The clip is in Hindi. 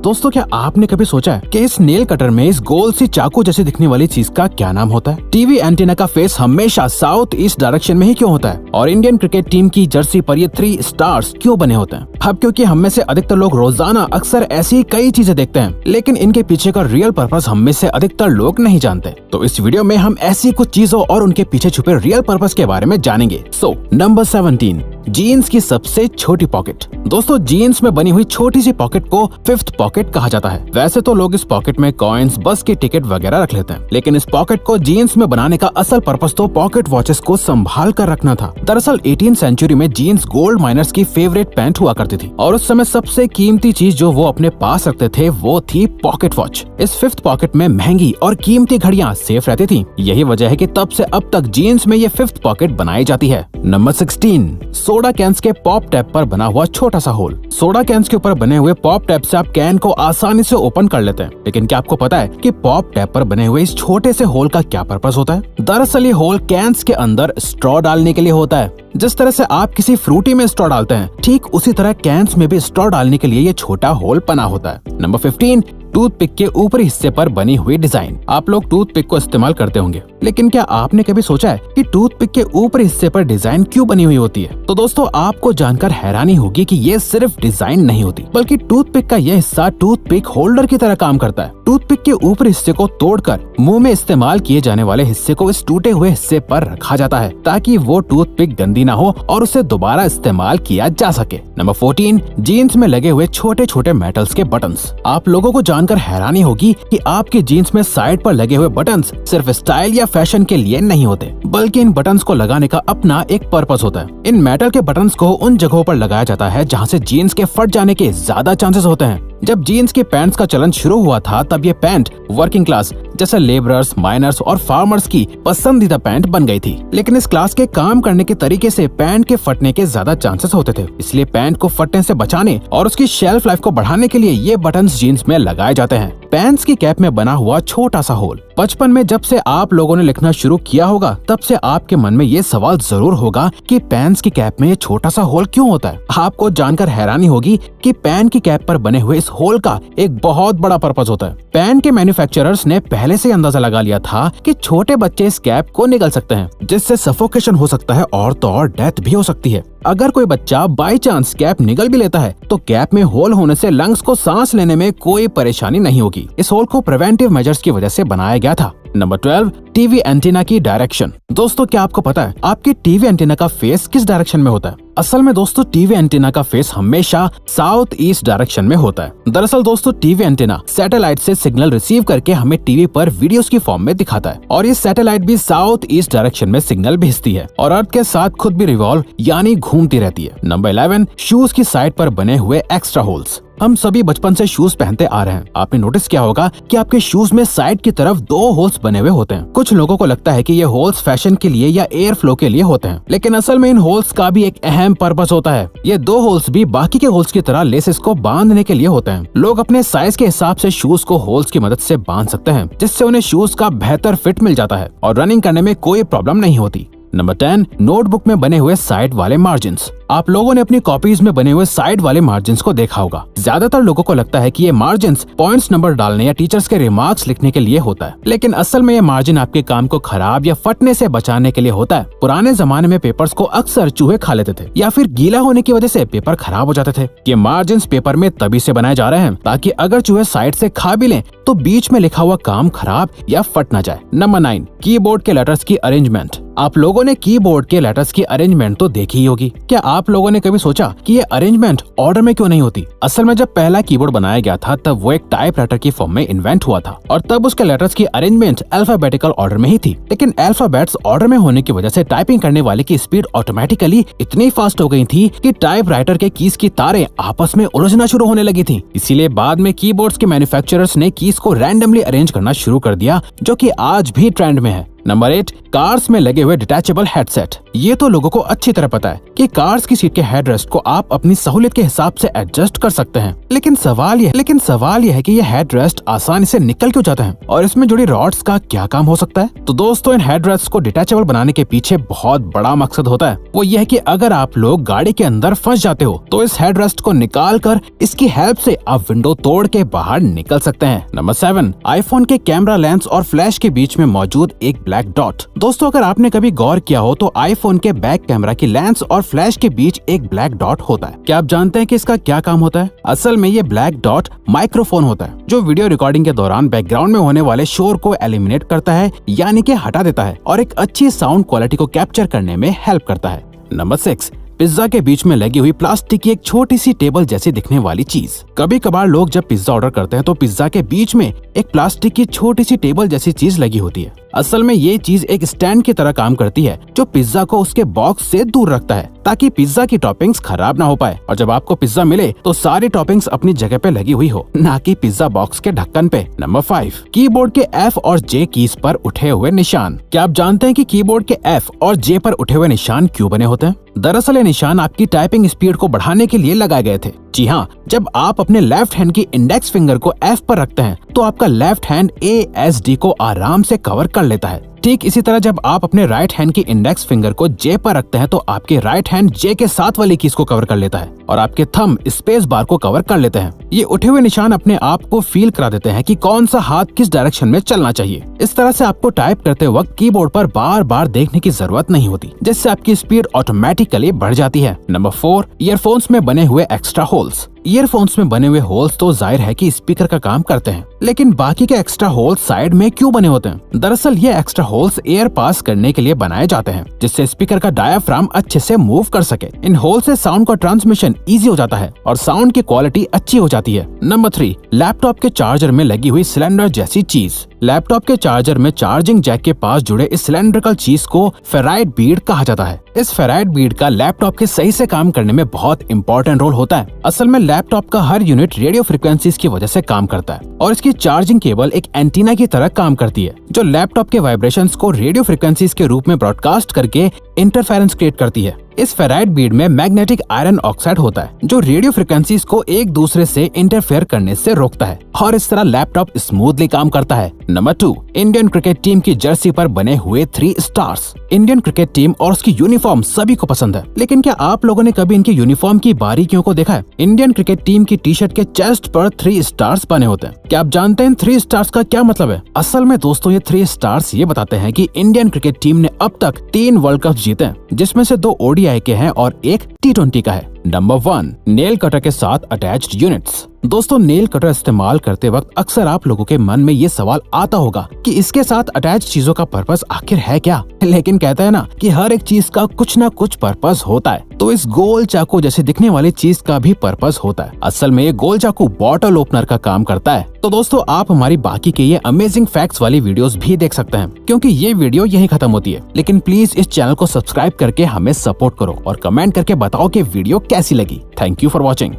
दोस्तों क्या आपने कभी सोचा है कि इस नेल कटर में इस गोल सी चाकू जैसे दिखने वाली चीज का क्या नाम होता है? टीवी एंटीना का फेस हमेशा साउथ ईस्ट डायरेक्शन में ही क्यों होता है? और इंडियन क्रिकेट टीम की जर्सी पर ये 3 स्टार्स क्यों बने होते हैं? अब क्योंकि हम में से अधिकतर लोग रोजाना अक्सर ऐसी कई चीजें देखते हैं, लेकिन इनके पीछे का रियल पर्पस हम में से अधिकतर लोग नहीं जानते। तो इस वीडियो में हम ऐसी कुछ चीजों और उनके पीछे छुपे रियल पर्पस के बारे में जानेंगे। सो नंबर 17, जीन्स की सबसे छोटी पॉकेट। दोस्तों जीन्स में बनी हुई छोटी सी पॉकेट को 5th पॉकेट कहा जाता है। वैसे तो लोग इस पॉकेट में कॉइन्स, बस की टिकट वगैरह रख लेते हैं, लेकिन इस पॉकेट को जीन्स में बनाने का असल पर्पस तो पॉकेट वॉचेस को संभाल कर रखना था। दरअसल 18th सेंचुरी में जीन्स गोल्ड माइनर्स की फेवरेट पैंट हुआ करती थी और उस समय सबसे कीमती चीज जो वो अपने पास रखते थे वो थी पॉकेट वॉच। इस 5th पॉकेट में महंगी और कीमती घड़ियां सेफ रहती थी। यही वजह है कि तब से अब तक जीन्स में ये 5th पॉकेट बनाई जाती है। नंबर 16, सोडा कैंस के पॉप टैप पर बना हुआ छोटा सा होल। सोडा कैंस के ऊपर बने हुए पॉप टैप से आप कैन को आसानी से ओपन कर लेते हैं, लेकिन क्या आपको पता है कि पॉप टैप पर बने हुए इस छोटे से होल का क्या पर्पस होता है? दरअसल ये होल कैंस के अंदर स्ट्रॉ डालने के लिए होता है। जिस तरह से आप किसी फ्रूटी में स्ट्रॉ डालते हैं, ठीक उसी तरह कैंस में भी स्ट्रॉ डालने के लिए ये छोटा होल बना होता है। नंबर 15, टूथपिक के ऊपरी हिस्से पर बनी हुई डिजाइन। आप लोग टूथपिक को इस्तेमाल करते होंगे, लेकिन क्या आपने कभी सोचा है कि टूथपिक के ऊपरी हिस्से पर डिजाइन क्यों बनी हुई होती है? तो दोस्तों आपको जानकर हैरानी होगी कि ये सिर्फ डिजाइन नहीं होती, बल्कि टूथपिक का यह हिस्सा टूथपिक होल्डर की तरह काम करता है। टूथपिक के ऊपरी हिस्से को तोड़कर मुंह में इस्तेमाल किए जाने वाले हिस्से को इस टूटे हुए हिस्से पर रखा जाता है, ताकि वो टूथपिक गंदी ना हो और उसे दोबारा इस्तेमाल किया जा सके। नंबर 14, जीन्स में लगे हुए छोटे छोटे मेटल्स के बटन्स। आप लोगों को जानकर हैरानी होगी कि आपके जीन्स में साइड पर लगे हुए बटन्स सिर्फ स्टाइल या फैशन के लिए नहीं होते, बल्कि इन बटन्स को लगाने का अपना एक पर्पस होता है। इन मेटल के बटन्स को उन जगहों पर लगाया जाता है जहां से जीन्स के फट जाने के ज्यादा चांसेस होते हैं। जब जीन्स के पैंट्स का चलन शुरू हुआ था, तब ये पैंट वर्किंग क्लास जैसे लेबरर्स, माइनर्स और फार्मर्स की पसंदीदा पैंट बन गई थी। लेकिन इस क्लास के काम करने के तरीके से पैंट के फटने के ज्यादा चांसेस होते थे, इसलिए पैंट को फटने से बचाने और उसकी शेल्फ लाइफ को बढ़ाने के लिए ये बटन्स जीन्स में लगाए जाते हैं। पैंट्स की कैप में बना हुआ छोटा सा होल। बचपन में जब से आप लोगों ने लिखना शुरू किया होगा, तब से आपके मन में ये सवाल जरूर होगा कि पैंट्स की कैप में ये छोटा सा होल क्यों होता है? आपको जानकर हैरानी होगी कि पैंट की कैप पर बने हुए इस होल का एक बहुत बड़ा पर्पस होता है। पैंट के मैन्युफैक्चरर्स ने पहले से अंदाजा लगा लिया था कि छोटे बच्चे इस कैप को निगल सकते हैं, जिससे सफोकेशन हो सकता है और तो और डेथ भी हो सकती है। अगर कोई बच्चा बाई चांस कैप निगल भी लेता है, तो कैप में होल होने से लंग्स को सांस लेने में कोई परेशानी नहीं होगी। इस होल को प्रिवेंटिव मेजर्स की वजह से बनाया गया था। नंबर 12, टीवी एंटीना की डायरेक्शन। दोस्तों क्या आपको पता है आपके टीवी एंटीना का फेस किस डायरेक्शन में होता है? असल में दोस्तों टीवी एंटीना का फेस हमेशा साउथ ईस्ट डायरेक्शन में होता है। दरअसल दोस्तों टीवी एंटीना सैटेलाइट से सिग्नल रिसीव करके हमें टीवी पर वीडियोस की फॉर्म में दिखाता है, और ये सैटेलाइट भी साउथ ईस्ट डायरेक्शन में सिग्नल भेजती है और अर्थ के साथ खुद भी रिवॉल्व यानी घूमती रहती है। नंबर 11, शूज की साइड पर बने हुए एक्स्ट्रा होल्स। हम सभी बचपन से शूज पहनते आ रहे हैं। आपने नोटिस किया होगा कि आपके शूज में साइड की तरफ 2 होल्स बने हुए होते हैं। कुछ लोगों को लगता है कि ये होल्स फैशन के लिए या एयर फ्लो के लिए होते हैं, लेकिन असल में इन होल्स का भी एक अहम पर्पस होता है। ये 2 होल्स भी बाकी के होल्स की तरह लेसेस को बांधने के लिए होते हैं। लोग अपने साइज के हिसाब से शूज को होल्स की मदद से बांध सकते हैं, जिससे उन्हें शूज का बेहतर फिट मिल जाता है और रनिंग करने में कोई प्रॉब्लम नहीं होती। नंबर 10, नोटबुक में बने हुए साइड वाले मार्जिन्स। आप लोगों ने अपनी कॉपीज में बने हुए साइड वाले मार्जिन्स को देखा होगा। ज्यादातर लोगों को लगता है कि ये मार्जिन्स पॉइंट्स नंबर डालने या टीचर्स के रिमार्क्स लिखने के लिए होता है, लेकिन असल में ये मार्जिन आपके काम को खराब या फटने से बचाने के लिए होता है। पुराने जमाने में पेपर्स को अक्सर चूहे खा लेते थे या फिर गीला होने की वजह से पेपर खराब हो जाते थे। ये मार्जिन्स पेपर में तभी से बनाए जा रहे हैं ताकि अगर चूहे साइड से खा भी लें तो बीच में लिखा हुआ काम खराब या फट ना जाए। नंबर 9, कीबोर्ड के लेटर्स की अरेंजमेंट। आप लोगों ने कीबोर्ड के लेटर्स की अरेंजमेंट तो देखी ही होगी। क्या आप लोगों ने कभी सोचा कि ये अरेंजमेंट ऑर्डर में क्यों नहीं होती? असल में जब पहला कीबोर्ड बनाया गया था, तब वो एक टाइपराइटर की फॉर्म में इन्वेंट हुआ था और तब उसके लेटर्स की अरेंजमेंट अल्फाबेटिकल ऑर्डर में ही थी। लेकिन अल्फाबेट्स ऑर्डर में होने की वजह से टाइपिंग करने वाले की स्पीड ऑटोमेटिकली इतनी फास्ट हो गई थी कि टाइपराइटर के कीज की तारें आपस में उलझना शुरू होने लगी थी। इसीलिए बाद में कीबोर्ड्स के मैन्युफैक्चरर्स ने कीज को रैंडमली अरेंज करना शुरू कर दिया, जो कि आज भी ट्रेंड में है। नंबर 8, कार्स में लगे हुए डिटैचेबल हेडसेट। ये तो लोगों को अच्छी तरह पता है कि कार्स की सीट के हेडरेस्ट को आप अपनी सहूलियत के हिसाब से एडजस्ट कर सकते हैं, लेकिन सवाल यह है कि ये हेडरेस्ट आसानी से निकल क्यों जाते हैं और इसमें जुड़ी रॉड्स का क्या काम हो सकता है। तो दोस्तों, इन हेडरेस्ट को डिटैचेबल बनाने के पीछे बहुत बड़ा मकसद होता है। वो ये है कि अगर आप लोग गाड़ी के अंदर फंस जाते हो तो इस हेडरेस्ट को निकाल कर इसकी हेल्प से आप विंडो तोड़ के बाहर निकल सकते हैं। नंबर 7, आईफोन के कैमरा लेंस और फ्लैश के बीच में मौजूद एक ब्लैक डॉट। दोस्तों, अगर आपने कभी गौर किया हो तो आईफोन के बैक कैमरा की लेंस और फ्लैश के बीच एक ब्लैक डॉट होता है। क्या आप जानते हैं कि इसका क्या काम होता है? असल में ये ब्लैक डॉट माइक्रोफोन होता है जो वीडियो रिकॉर्डिंग के दौरान बैकग्राउंड में होने वाले शोर को एलिमिनेट करता है, यानी कि हटा देता है, और एक अच्छी साउंड क्वालिटी को कैप्चर करने में हेल्प करता है। नंबर 6, पिज्जा के बीच में लगी हुई प्लास्टिक की एक छोटी सी टेबल जैसी दिखने वाली चीज। कभी कभार लोग जब पिज्जा ऑर्डर करते हैं तो पिज्जा के बीच में एक प्लास्टिक की छोटी सी टेबल जैसी चीज लगी होती है। असल में ये चीज एक स्टैंड की तरह काम करती है जो पिज्जा को उसके बॉक्स से दूर रखता है ताकि पिज्जा की टॉपिंग्स खराब ना हो पाए और जब आपको पिज्जा मिले तो सारी टॉपिंग्स अपनी जगह पे लगी हुई हो, ना कि पिज्जा बॉक्स के ढक्कन पे। नंबर 5, कीबोर्ड के F और J कीज पर उठे हुए निशान। क्या आप जानते हैं कि कीबोर्ड के F और J पर उठे हुए निशान क्यों बने होते हैं? दरअसल ये निशान आपकी टाइपिंग स्पीड को बढ़ाने के लिए लगाए गए थे। जी हाँ, जब आप अपने लेफ्ट हैंड की इंडेक्स फिंगर को F पर रखते हैं तो आपका लेफ्ट हैंड ASD को आराम से कवर कर लेता है। ठीक इसी तरह जब आप अपने राइट हैंड की इंडेक्स फिंगर को J पर रखते हैं तो आपके राइट हैंड J के साथ वाली कीज को कवर कर लेता है और आपके थंब स्पेस बार को कवर कर लेते हैं। ये उठे हुए निशान अपने आप को फील करा देते हैं कि कौन सा हाथ किस डायरेक्शन में चलना चाहिए। इस तरह से आपको टाइप करते वक्त कीबोर्ड पर बार बार देखने की जरूरत नहीं होती, जिससे आपकी स्पीड ऑटोमेटिकली बढ़ जाती है। नंबर 4, ईयरफोन्स में बने हुए एक्स्ट्रा होल्स। ईयरफोन्स में बने हुए होल्स तो जाहिर है कि स्पीकर का काम करते हैं, लेकिन बाकी के एक्स्ट्रा होल्स साइड में क्यों बने होते हैं? दरअसल ये एक्स्ट्रा होल्स एयर पास करने के लिए बनाए जाते हैं, जिससे स्पीकर का डायाफ्राम अच्छे से मूव कर सके। इन होल से साउंड का ट्रांसमिशन इजी हो जाता है और साउंड की क्वालिटी अच्छी हो जाती है। नंबर 3, लैपटॉप के चार्जर में लगी हुई सिलेंडर जैसी चीज। लैपटॉप के चार्जर में चार्जिंग जैक के पास जुड़े इस सिलेंड्रिकल चीज को फेराइट बीड कहा जाता है। इस फेराइट बीड का लैपटॉप के सही से काम करने में बहुत इंपॉर्टेंट रोल होता है। असल में लैपटॉप का हर यूनिट रेडियो फ्रिक्वेंसीज की वजह से काम करता है और इसकी चार्जिंग केबल एक एंटीना की तरह काम करती है जो लैपटॉप के वाइब्रेशंस को रेडियो फ्रिक्वेंसीज के रूप में ब्रॉडकास्ट करके इंटरफेरेंस क्रिएट करती है। इस फेराइट बीड में मैग्नेटिक आयरन ऑक्साइड होता है जो रेडियो फ्रिक्वेंसीज को एक दूसरे से इंटरफेयर करने से रोकता है और इस तरह लैपटॉप स्मूथली काम करता है। नंबर 2, इंडियन क्रिकेट टीम की जर्सी पर बने हुए 3 स्टार्स। इंडियन क्रिकेट टीम और उसकी यूनिफॉर्म सभी को पसंद है, लेकिन क्या आप लोगों ने कभी इनकी यूनिफॉर्म की बारीकियों को देखा है? इंडियन क्रिकेट टीम की टी शर्ट के चेस्ट पर 3 स्टार्स बने होते हैं। क्या आप जानते हैं इन 3 स्टार्स का क्या मतलब है? असल में दोस्तों, ये 3 स्टार्स ये बताते हैं कि इंडियन क्रिकेट टीम ने अब तक 3 वर्ल्ड कप जीते हैं, जिसमें से 2 ODI के हैं और एक T20 का है। नंबर 1, नेल कटर के साथ अटैच्ड यूनिट्स। दोस्तों, नेल कटर इस्तेमाल करते वक्त अक्सर आप लोगों के मन में ये सवाल आता होगा कि इसके साथ अटैच चीजों का पर्पस आखिर है क्या? लेकिन कहता है ना कि हर एक चीज का कुछ ना कुछ पर्पस होता है, तो इस गोल चाकू जैसे दिखने वाली चीज का भी पर्पस होता है। असल में ये गोल चाकू बॉटल ओपनर का काम करता है। तो दोस्तों, आप हमारी बाकी के ये अमेजिंग फैक्ट्स वाली वीडियोस भी देख सकते हैं, क्योंकि ये वीडियो यहीं खत्म होती है। लेकिन प्लीज इस चैनल को सब्सक्राइब करके हमें सपोर्ट करो और कमेंट करके बताओ कि वीडियो कैसी लगी। Thank you for watching.